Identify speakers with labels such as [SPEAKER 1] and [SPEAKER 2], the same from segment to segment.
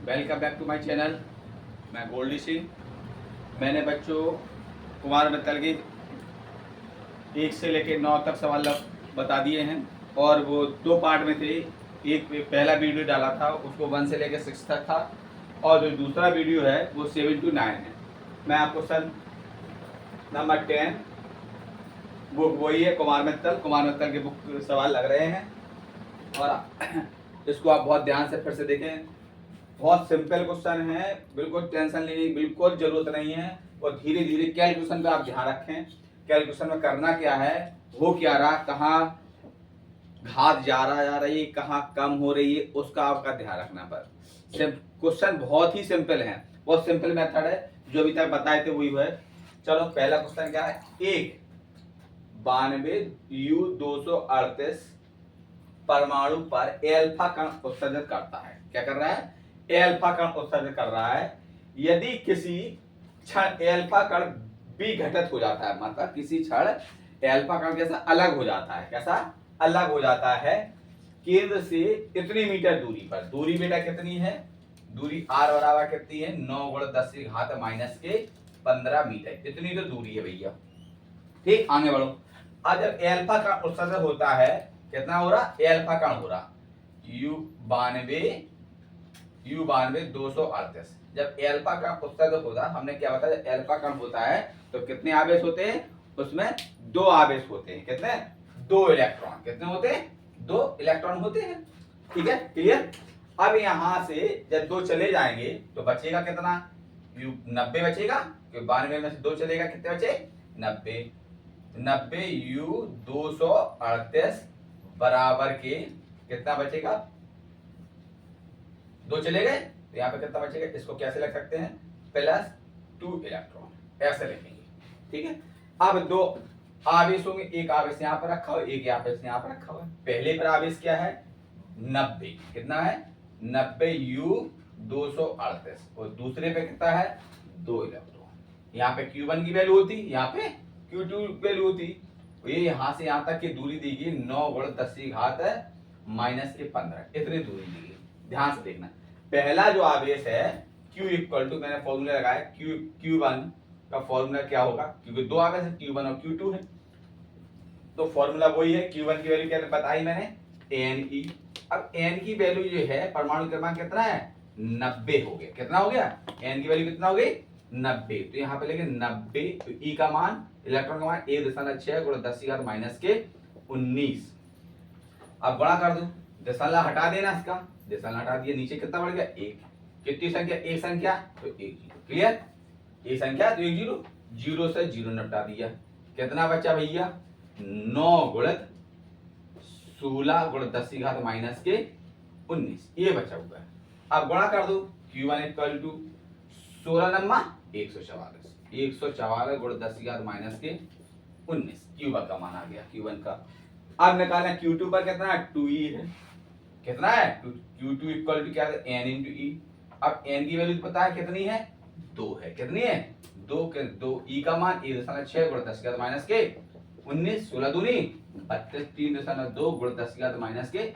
[SPEAKER 1] Welcome back to my channel. मैं गोल्डी सिंह। मैंने बच्चों कुमार मित्तल के 1 से लेकर 9 तक सवाल बता दिए हैं और वो 2 पार्ट में थे। एक पहला वीडियो डाला था, उसको 1 से लेकर 6 तक था और जो दूसरा वीडियो है वो 7 to 9 है। मैं आपको क्वेश्चन नंबर 10 बुक वही है, कुमार मित्तल के बुक सवाल लग रहे हैं और इसको आप बहुत ध्यान से फिर से देखें। बहुत सिंपल क्वेश्चन है, बिल्कुल टेंशन लेने की बिल्कुल जरूरत नहीं है और धीरे धीरे कैलकुलेशन का आप ध्यान रखें। कैलकुलेशन में करना क्या है, हो क्या रहा, कहाँ घात जा रही है, कहाँ कम हो रही है, उसका आपका ध्यान रखना। पर क्वेश्चन बहुत ही सिंपल है, बहुत सिंपल मेथड है, जो अभी तक बताए थे वही है। चलो पहला क्वेश्चन क्या है, एक 92U238 परमाणु पर एल्फा कण उत्सर्जित करता है। क्या कर रहा है? एल्फा कण उत्सर्जित कर रहा है। यदि किसी क्षण एल्फा कण विघटित हो जाता है, मतलब किसी क्षण एल्फा कण कैसा अलग हो जाता है, कैसा अलग हो जाता है केंद्र से इतनी मीटर दूरी पर। दूरी बेटा कितनी है? दूरी r बराबर कितनी है? 9 × 10 की घात -15 मीटर। इतनी तो दूरी है भैया। ठीक, आगे बढ़ो। अब जब एल्फा कण उत्सर्जन होता है, कितना हो रहा? एल्फा कण हो रहा U92 जब एल्फा कण उत्सर्जन होता, हमने क्या बताया, एल्फा कण होता है तो कितने आवेश होते हैं उसमें? 2 आवेश होते हैं। कितने? 2 इलेक्ट्रॉन। कितने होते हैं? 2 इलेक्ट्रॉन होते हैं। ठीक है, क्लियर। अब यहां से जब 2 चले जाएंगे तो बचेगा कितना? 90 बचेगा, क्योंकि 92 में से 2 चलेगा, कितने बचे? 90U238 बराबर के कितना बचेगा? 2 चले गए तो यहाँ पे कितना बचेगा? इसको कैसे लिख सकते हैं? +2 इलेक्ट्रॉन, ऐसे लिखेंगे। ठीक है। अब 2 आवेश होंगे, एक आवेश यहाँ पर रखा हुआ, एक आवेश यहाँ पर रखा हुआ। पहले पर आवेश क्या है? 90। कितना है? 90U238 और दूसरे पे कितना है? 2 इलेक्ट्रॉन। यहाँ पे Q1 की वैल्यू होती, यहाँ पे Q2 वैल्यू होती। ये यहाँ से यहाँ तक की दूरी दी गई 9 × 10 की घात -15, इतनी दूरी दी गई। ध्यान से देखना। पहला जो आवेश है Q = मैंने फॉर्मूला लगाया, Q1 का फॉर्मूला क्या होगा, क्योंकि 2 आवेश है, Q1 और Q2 है, तो फॉर्मूला वही है। Q1 की वैल्यू क्या बताई मैंने? Ne। अब n की वैल्यू जो है, परमाणु क्रमांक कितना है? 90 हो गया। कितना हो गया? n की वैल्यू कितना हो गई? 90। तो यहाँ पे लेंगे 90, तो E का मान, इलेक्ट्रॉन का मान 1.6 × 10 की घात -19। अब गुणा कर दो, दशमलव हटा देना, इसका दशमलव हटा दिया, नीचे कितना बढ़ गया? 1। कितनी संख्या? एक संख्या तो 1 0। क्लियर? एक संख्या तो 1 0, 0 से 0 निपटा दिया। कितना बचा भैया? 9 × 16 × 10 की घात -19, ये बचा हुआ है। अब गुणा कर दो, Q1 = 16 9 144, 144 × 10 की घात -19, Q1 का मान आ गया, Q1 का। अब निकालना Q2 पर कितना है? 2E है। कितना है? Q2 = क्या है? N × E। अब N की वैल्यू पता है कितनी है? 2 है। कितनी है? 2 के 2, E का मान 1.6 × 10 की घात -19, 16 दूनी 32, 3.2 × 10 की घात -19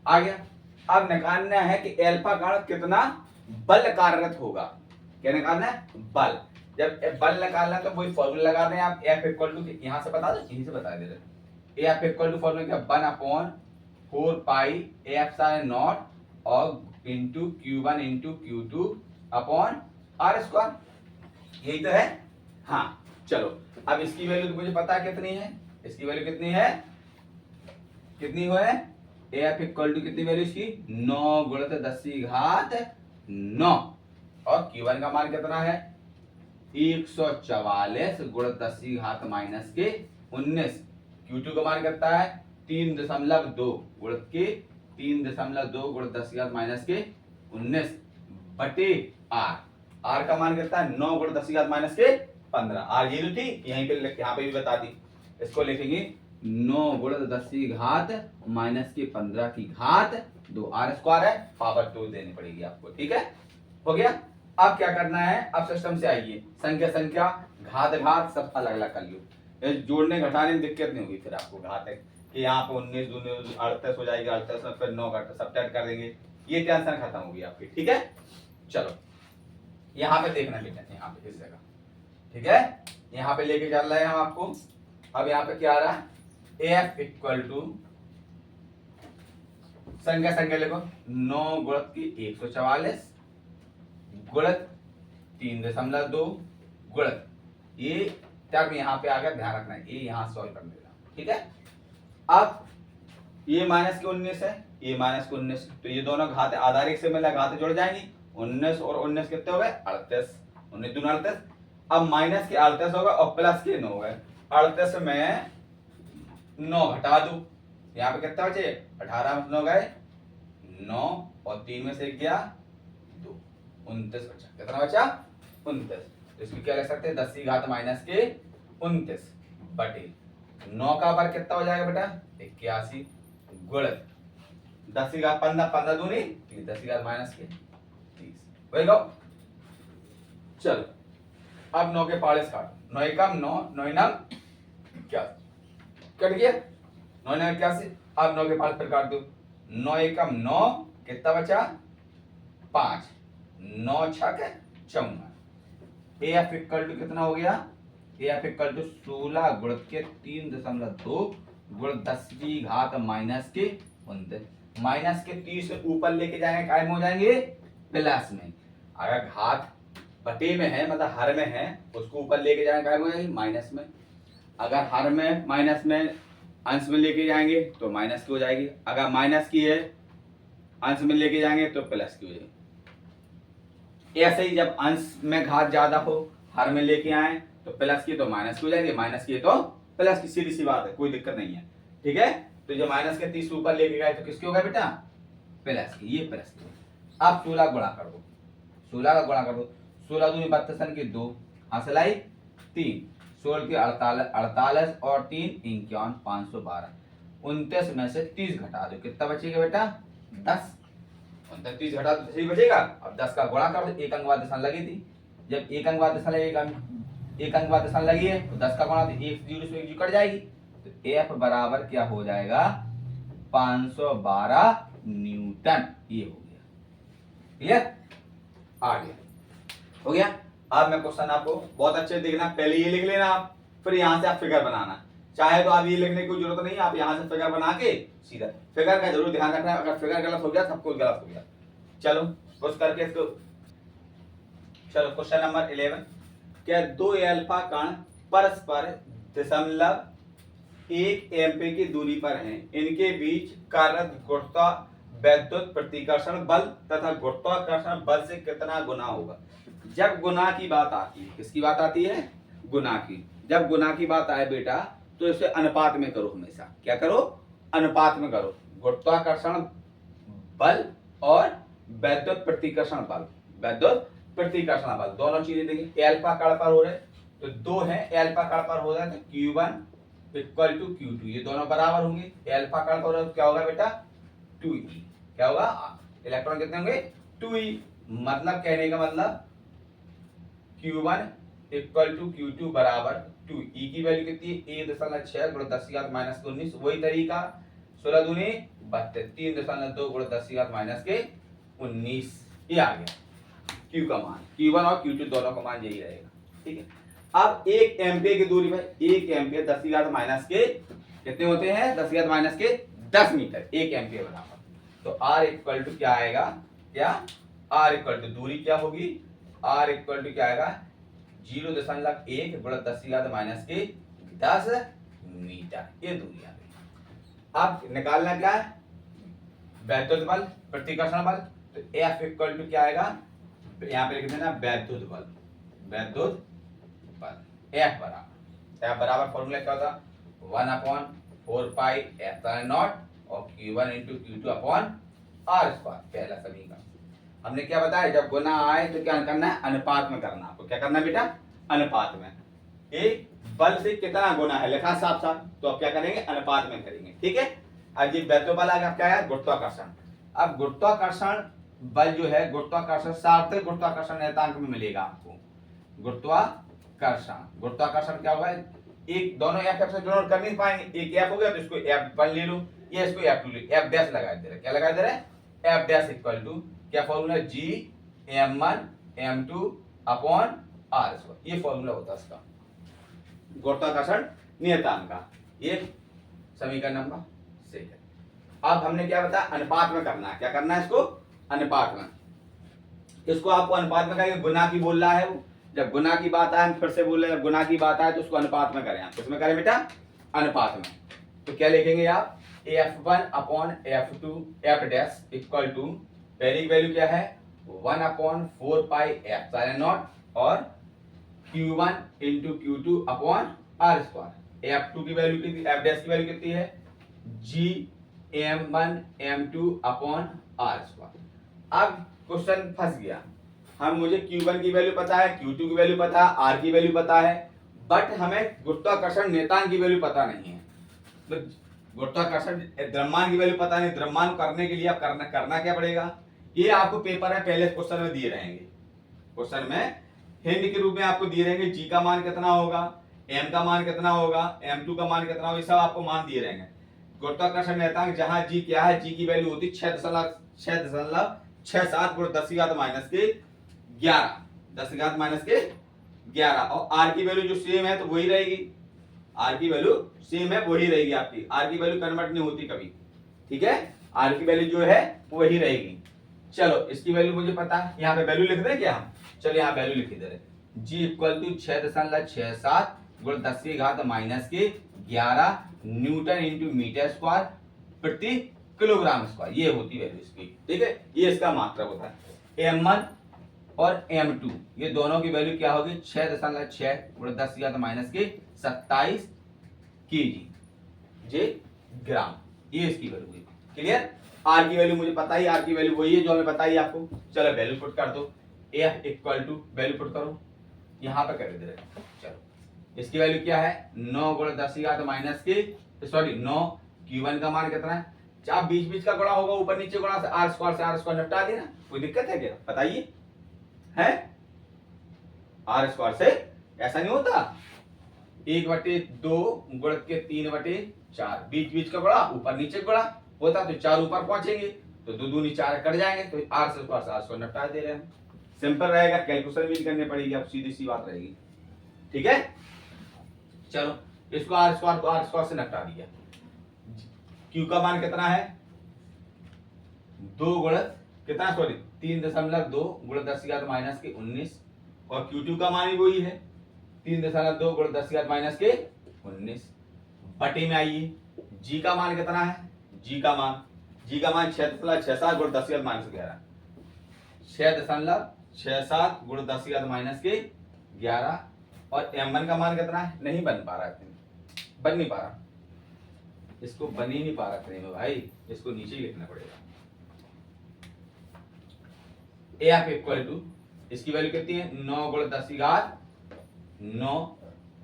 [SPEAKER 1] आ गया। अब निकालना है कि एल्फा कण कितना बल कार्यरत होगा। क्या निकालना है? बल। जब बल निकालना है तो वही फॉर्मूला लगा दें आप, F = यहां से बता दो, यहीं से बता दे रहे। F = फॉर्मूला क्या? 1/4 पाई F0 और into Q1 × Q2 upon R²। यही तो है। हाँ चलो, अब इसकी वैल्यू तो मुझे पता है कितनी है। इसकी वैल्यू कितनी है? कितनी है? F = कितनी वैल्यू इसकी? 9 × 10 की घात 9 और Q1 का मान कितना है? 144 × 10 की घात -19। Q2 का मान कितना है? 3.2 × 10 की घात -19 बटे R। R का मान कितना है? 9 × 10 की घात -15। R ये तो थी, यहीं पे यहाँ पे भी बता दी। इसको लिखेंगे 9 × 10 की घात -15 की घात 2, R² है, पावर 2 देनी पड़ेगी आपको। ठीक है, हो गया। अब क्या करना है? अब सिस्टम से आइए, संख्या संख्या घात घात सब अलग अलग कर लो। जोड़ने घटाने में दिक्कत नहीं होगी फिर आपको। घात है कि यहाँ पे 19 दूनी 38 हो जाएगी, 38 में फिर 9 घटा सब्ट्रैक्ट कर देंगे, ये टेंशन खत्म होगी आपकी, ठीक है। चलो यहाँ पे देखना बेटा, यहाँ पे इस जगह, ठीक है, यहाँ पे लेके चल रहे हैं हम आपको। अब यहाँ पे क्या आ रहा है, एफ इक्वल टू संख्या संख्या लिखो 9 गुणित की 144 गुणित 3.2 गुणित ये टर्म यहाँ पे आ गया, ध्यान रखना है, ये यहाँ सॉल्व कर देगा, ठीक है। अब ये माइनस के 19 है, ये माइनस के 19, तो ये दोनों घात आधार एक से मिला घात जुड़ जाएंगी, 19 और 19 कितने हो गए 38, 19 दूना 38। अब माइनस के 38 हो गए और प्लस के 9 हो गए, 38 में 9 घटा दो, यहाँ पे कितना बचे 18 में 9 गए 9 और 3 में से 1 गया 2, 29 बचा, कितना बचा 29। तो इसको क्या लिख सकते हैं 10 की घात माइनस के 29 बटे 9 का वर्ग कितना हो जाएगा बेटा 81 गुणित 10 की घात 15, 15 दूनी 10 की घात माइनस के 30, वही लो। चलो अब 9 के पाड़े काटो, 9 एकम 9, 9 नम क्या कट गया 9 9 81। अब 9 के पाड़े पर काट दो, 9 एकम 9 कितना बचा 5, 9 छक 54। एफ इक्वल टू कितना हो गया, एफ इक्वल टू 16 गुणित के 3.2 गुणित 10 की घात माइनस के 29, माइनस के 30 ऊपर लेके जाएंगे कायम हो जाएंगे प्लस में, अगर घात बटे में है मतलब हर में है उसको ऊपर लेके जाएंगे कायम हो जाएंगे माइनस में, अगर हर में माइनस में अंश में लेके जाएंगे तो माइनस की हो जाएगी, अगर माइनस की है अंश में लेके जाएंगे तो प्लस की हो जाएगी। ऐसे ही जब अंश में घात ज्यादा हो हर में लेके आए तो प्लस की तो माइनस की हो जाएगी, माइनस की तो प्लस की, सीधी सी बात है, कोई दिक्कत नहीं है, ठीक है। तो जब माइनस के 30 ऊपर लेके गए तो किसकी होगा बेटा प्लस की, ये प्लस की। अब 16 गुणा कर दो, 16 का गुणा कर दो, 16 दूनी 32 के 2 हंसलाई 3, 16 के 48 और 3 51, 512, 29 में से 30 घटा दो, कितना बचेगा बेटा 10, 30 घटा तो सही बचेगा। अब 10 का गुणा कर दो, एक अंक बाद दशमलव लगी थी, जब एक अंक बाद दशमलव एक अंक बाद दशमलव लगी है तो 10 का गुणा तो 1 0 से 1 कट जाएगी, तो एफ बराबर क्या हो जाएगा 512 न्यूटन, ये हो गया, क्लियर आ गया, हो गया। अब मैं क्वेश्चन आपको बहुत अच्छे से देखना, पहले ये लिख लेना आप, फिर यहाँ से आप फिगर बनाना, चाहे तो आप ये लिखने की जरूरत नहीं है, आप यहाँ से फिगर बना के सीधा, फिगर का जरूर ध्यान रखना, अगर फिगर गलत हो गया सब कुछ गलत हो गया। चलो कुछ करके इसको, चलो क्वेश्चन नंबर 11, क्या दो अल्फा कण परस्पर 0.1 एम्पीयर की दूरी पर हैं, इनके बीच कार्यरत विद्युत प्रतिकर्षण बल तथा गुरुत्वाकर्षण बल से कितना गुना होगा। जब गुना की बात आती है, किसकी बात आती है गुना की, जब गुना की बात आए बेटा तो इसे अनुपात में करो, हमेशा क्या करो अनुपात में करो, गुरुत्वाकर्षण बल और विद्युत प्रतिकर्षण बल, विद्युत प्रतिकर्षण बल दोनों चीजें देखिए, अल्फा कण पर हो रहे तो 2 है, अल्फा कण पर हो रहा है तो Q1 इक्वल टू Q2, ये दोनों बराबर होंगे, अल्फा कण पर क्या होगा बेटा 2e, क्या होगा इलेक्ट्रॉन कितने होंगे 2e, मतलब कहने का मतलब Q1 इक्वल टू Q2 बराबर 2, e की वैल्यू कितनी है 1.6 गुणित 10 की घात माइनस 19, वही तरीका 16 दूनी 32, 3.2 गुणित 10 की घात माइनस के 19, ये आ गया Q का मान, Q1 और Q2 दोनों का मान यही रहेगा, ठीक है। अब 1 एम्पीयर की दूरी पर 1 एम्पीयर 10 की घात माइनस के कितने होते हैं 10 की घात माइनस के 10 मीटर, 1 एम्पीयर बराबर, तो R इक्वल टू क्या आएगा, क्या R इक्वल टू दूरी क्या होगी, R इक्वल टू क्या आएगा 0.1 गुणित 10 की घात माइनस के 10 मीटर, ये दूरी आ गई। अब निकालना क्या है विद्युत बल प्रतिकर्षण बल, तो F इक्वल टू क्या आएगा, यहाँ पे लिख देना विद्युत बल, विद्युत बल F बराबर फॉर्मूला क्या होता 1/4 पाई एप्सिलॉन नॉट और Q1 into Q2 upon R square, पहला समीकरण। हमने क्या बताया जब गुना आए तो क्या करना है अनुपात में करना, आपको क्या करना है बेटा अनुपात में, एक बल से कितना गुना है लिखा साफ साफ, तो अब क्या करेंगे अनुपात में करेंगे, ठीक है। अब ये विद्युत बल आगे क्या है गुरुत्वाकर्षण, अब गुरुत्वाकर्षण बल जो है गुरुत्वाकर्षण सार्थक गुरुत्वाकर्षण नियतांक में मिलेगा आपको, गुरुत्वाकर्षण, गुरुत्वाकर्षण क्या होगा एक दोनों एफ से जोड़ कर नहीं पाएंगे, एक एफ हो गया तो इसको एफ1 ले लो, ये इसको एफ2 ले, एफ डैश लगा दे रहे, क्या लगा दे रहे एफ डैश इक्वल टू क्या formula, G m1 m2 upon R square, ये फॉर्मूला होता है इसका गुरुत्वाकर्षण नियतांक का। ये समीकरण नंबर 6 है। अब हमने क्या बताया, अनुपात में करना है। क्या करना है इसको, अनुपात में। इसको आपको अनुपात में करेंगे, गुना की बोल रहा है वो, जब गुना की बात आए, हम फिर से बोल रहे हैं, गुना की बात आए तो उसको अनुपात में करें। आप किसमें करें बेटा, अनुपात में। तो क्या लिखेंगे आप, f1 upon f2 f dash equal to, पहली वैल्यू क्या है 1 upon 4 pi epsilon naught और q1 into q2 upon R square. f2 की वैल्यू कितनी, f डैश की वैल्यू कितनी है, g m1 m2 upon R square. अब क्वेश्चन फंस गया, हम मुझे q1 की वैल्यू पता है, q2 की वैल्यू पता है, r की वैल्यू पता है, बट हमें गुरुत्वाकर्षण नियतांक की वैल्यू पता नहीं है। तो गुरुत्वाकर्षण द्रव्यमान की वैल्यू पता नहीं, द्रव्यमान करने के लिए आप करना क्या पड़ेगा, ये आपको पेपर में पहले क्वेश्चन में दिए रहेंगे। क्वेश्चन में हिंट के रूप में आपको दिए रहेंगे, जी का मान कितना होगा, m का मान कितना होगा, m2 का मान कितना होगा, ये सब आपको मान दिए रहेंगे। गुरुत्वाकर्षण नियतांक जहां जी क्या है, जी की वैल्यू होती 6.67 गुणा 10 की घात माइनस के 11, 10 की घात माइनस के 11, और आर की वैल्यू जो सेम है तो वही रहेगी, आर की वैल्यू सेम है वही रहेगी आपकी, आर की वैल्यू कन्वर्ट नहीं होती कभी, ठीक है, आर की वैल्यू जो है वही रहेगी। चलो इसकी वैल्यू मुझे पता है, यहाँ पे वैल्यू लिख दे क्या हम, चलो यहाँ वैल्यू लिख दे रहे, जी इक्वल टू 6.67 गुणा 10 की घात माइनस के 11 न्यूटन इंटू मीटर स्क्वायर प्रति किलोग्राम स्क्वायर, ये होती वैल्यू इसकी, ठीक है, ये इसका मात्रक होता है। m1 और m2 ये दोनों की वैल्यू क्या होगी, 6.6 गुणा 10 की घात माइनस के 27 केजी जे ग्राम, ये इसकी वैल्यू हुई। क्लियर, आर की वैल्यू मुझे पता ही, आर की वैल्यू वही है जो हमें बताई आपको। चलो वैल्यू पुट कर दो, F equal to value put करो, यहाँ पे कर दे रहे। चलो इसकी वैल्यू क्या है, 9 गुणा 10 की घात माइनस के, सॉरी 9, q1 का मान कितना है, आप बीच बीच का गुणा होगा, ऊपर नीचे गुणा से आर स्क्वायर निपटा देना, कोई दिक्कत है क्या बताइए, है आर स्क्वायर से ऐसा नहीं होता, 1/2 गुणा के 3/4, बीच बीच का गुणा ऊपर नीचे गुणा होता तो 4 ऊपर पहुंचेंगे तो 2 दूनी 4 कट जाएंगे, तो आर से स्क्वायर निपटा दे रहे हैं। सिंपल रहेगा, कैलकुलेशन भी करनी पड़ेगी, अब सीधी सी बात रहेगी, ठीक है। चलो इसको आर स्क्वायर से निपटा दिया, क्यू का मान कितना है, 2 गुणा कितना, सॉरी 3.2 गुणा 10 की घात माइनस के 19, और Q2 का मान भी वही है 3.2 गुणा 10 की घात माइनस के 19, बटे में आइए G का मान कितना है, G का मान 6.67 गुणा 10 की घात माइनस के 11, 6.67 गुणा 10 की घात माइनस के 11, और M1 का मान कितना है, नहीं बन पा रहा है, बन नहीं पा रहा, इसको बन ही नहीं पा रहा में भाई, इसको नीचे ही लिखना पड़ेगा। एफ इक्वल टू, इसकी वैल्यू कितनी है, 9 गुणा 10 की घात 9,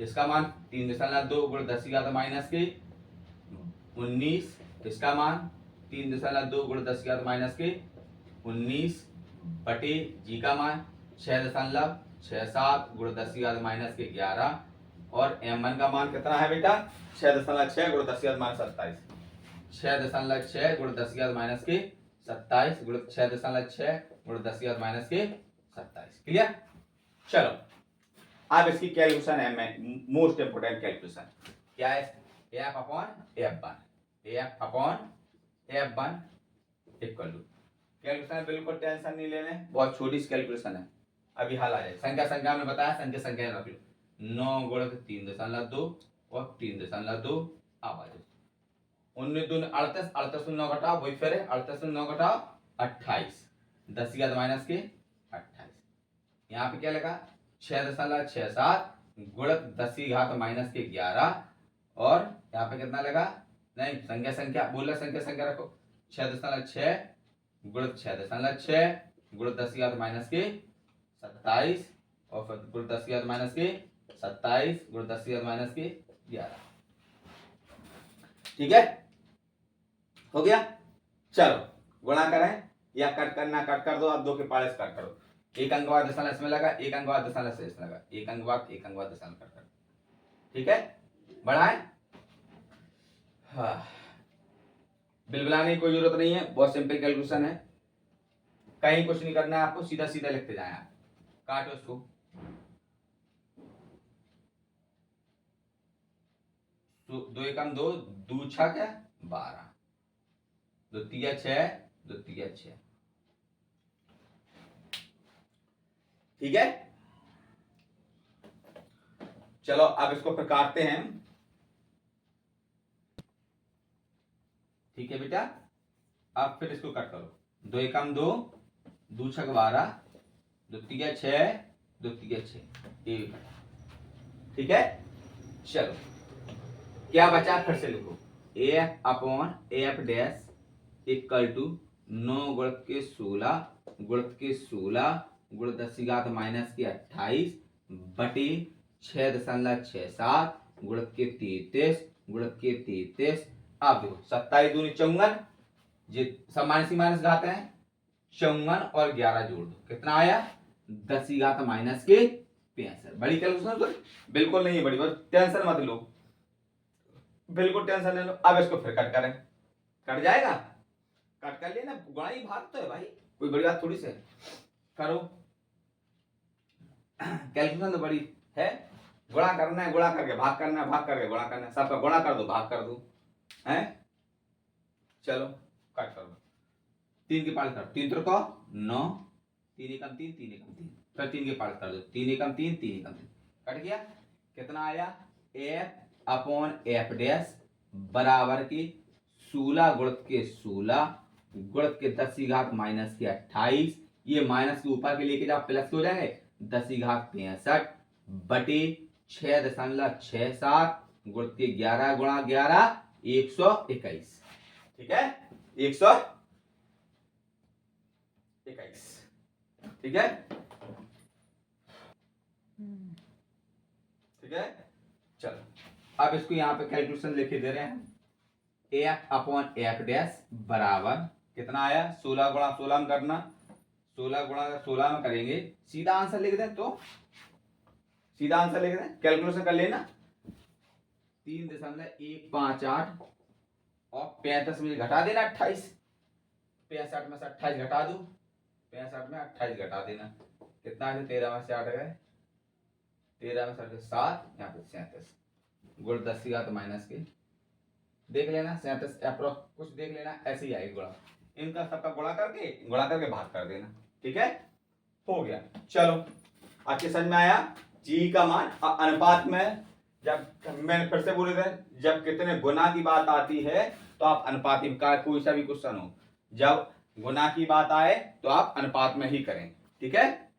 [SPEAKER 1] इसका मान 3.2 गुणा 10 की घात माइनस के 19, इसका मान 3.2 गुणा 10 की घात माइनस के 19 बटे जी का मान 6.67 गुणा 10 की घात माइनस के 11, और m1 का मान कितना है बेटा, 6.6 गुणा 10 की घात माइनस 27, 6.6 गुणा 10 की घात माइनस के 27 गुणा 6.6 गुणा 10 की घात माइनस के 27। क्लियर, चलो अब इसकी कैलकुलेशन है, मोस्ट इंपोर्टेंट कैलकुलेशन क्या है, F upon f1, F upon f1 equal to, calculation बिल्कुल टेंशन नहीं लेने, बहुत छोटी सी कैलकुलेशन है, अभी हल आ जाए। संख्या में बताया, संख्या रख लो, 9 गुणा 3.2 और 3.2 आप आ जाओ, 19 दूनी 38, 38 में 9 घटाओ, वही फिर 38 में 9 घटाओ 28, 10 की घात माइनस के 28, यहाँ पे क्या लगा 6.67 गुणा 10 की घात माइनस के 11, और यहाँ पे कितना लगा, नहीं संख्या बोला, संख्या रखो, 6.6 गुणा 6.6 गुणा 10 की घात माइनस के 27, और फिर गुणा 10 की घात माइनस के 27 गुणा 10 की घात माइनस के 11, ठीक है, हो गया। चलो गुणा करें या कट करना, कट कर दो, अब 2 के पाड़े से कट करो, एक अंक बाद दशमलव इसमें लगा, एक अंक बाद दशमलव से इसमें लगा, एक अंक बाद दशमलव कट कर, ठीक है, बढ़ाएं, हाँ बिलबिलाने की कोई जरूरत नहीं है, बहुत सिंपल कैलकुलेशन है, कहीं कुछ नहीं करना है आपको, सीधा सीधा लिखते जाए आप। काटो उसको, दो एकम दो, दो छक 12, दो तिया 6, दो तिया 6। ठीक है, चलो अब इसको फिर काटते हैं। ठीक है बेटा, अब फिर इसको कट करो, दो एकम दो, दो छक 12, दो तिया 6, दो तिया 6। ठीक है, चलो क्या बचा फिर से लिखो, F upon F dash equal to 9 गुणित के 16 गुणित के 16 गुणित 10 माइनस के 28 बटे 6.67 गुणित के 33 गुणित के 33। आप देखो 27 दूनी 54, ये सब माइनस ही माइनस घात है, 54 और 11 जोड़ दो, कितना आया 10 माइनस के 65। बड़ी कैलकुलेशन बिल्कुल नहीं है बड़ी, बस टेंशन मत लो, बिल्कुल टेंशन ले लो। अब इसको फिर कट करें, कट जाएगा, कट कर लेना, गुणा ही भाग तो है भाई, कोई बड़ी बात थोड़ी से करो, कैलकुलेशन तो बड़ी है, गुणा करना है, गुणा करके भाग करना है, भाग करके गुणा करना है, सबका गुणा कर दो, भाग कर दो, है। चलो कट कर दो, 3 के पार्ट कर, 3 त्रिको 9, 3 एकम 3, 3 एकम 3, फिर 3 के पार्ट कर दो, 3 एकम 3, 3 एकम 3, कट गया। कितना आया, एफ अपॉन एफ डैश बराबर की 16 गुणित के 16 गुणित के 10 माइनस के 28, ये माइनस के ऊपर के लेके जाओ प्लस हो जाएंगे, 10 65 बटे 6.67 गुणित के 11 गुणा 11 121। ठीक है, 121। ठीक है, ठीक है, चलो अब इसको यहाँ पे कैलकुलेशन लिखे दे रहे हैं, एफ अपॉन एफ डैश बराबर कितना आया, 16 गुणा 16 में करना, 16 गुणा 16 में करेंगे, सीधा आंसर लिख दें तो सीधा आंसर लिख दें, कैलकुलेशन कर लेना, 3.158 और 35 में घटा देना 28, 65 में से 28 घटा दो, 65 में 28 घटा देना, कितना है, 13 में से 8 गए, 13 में से 7, यहाँ पे 37 गुण 10 माइनस के देख लेना, 37 अप्रोक्स कुछ देख लेना, ऐसे ही आएगा गुणा, इनका सबका गुणा करके भाग कर देना। ठीक है, हो गया। चलो आपके समझ में आया, जी का मान अनुपात में, जब मैंने फिर से बोले थे, जब कितने गुना की बात आती है तो आप अनुपात का कोई सा भी क्वेश्चन हो, जब गुना की बात आए तो आप अनुपात में ही करें। ठीक है।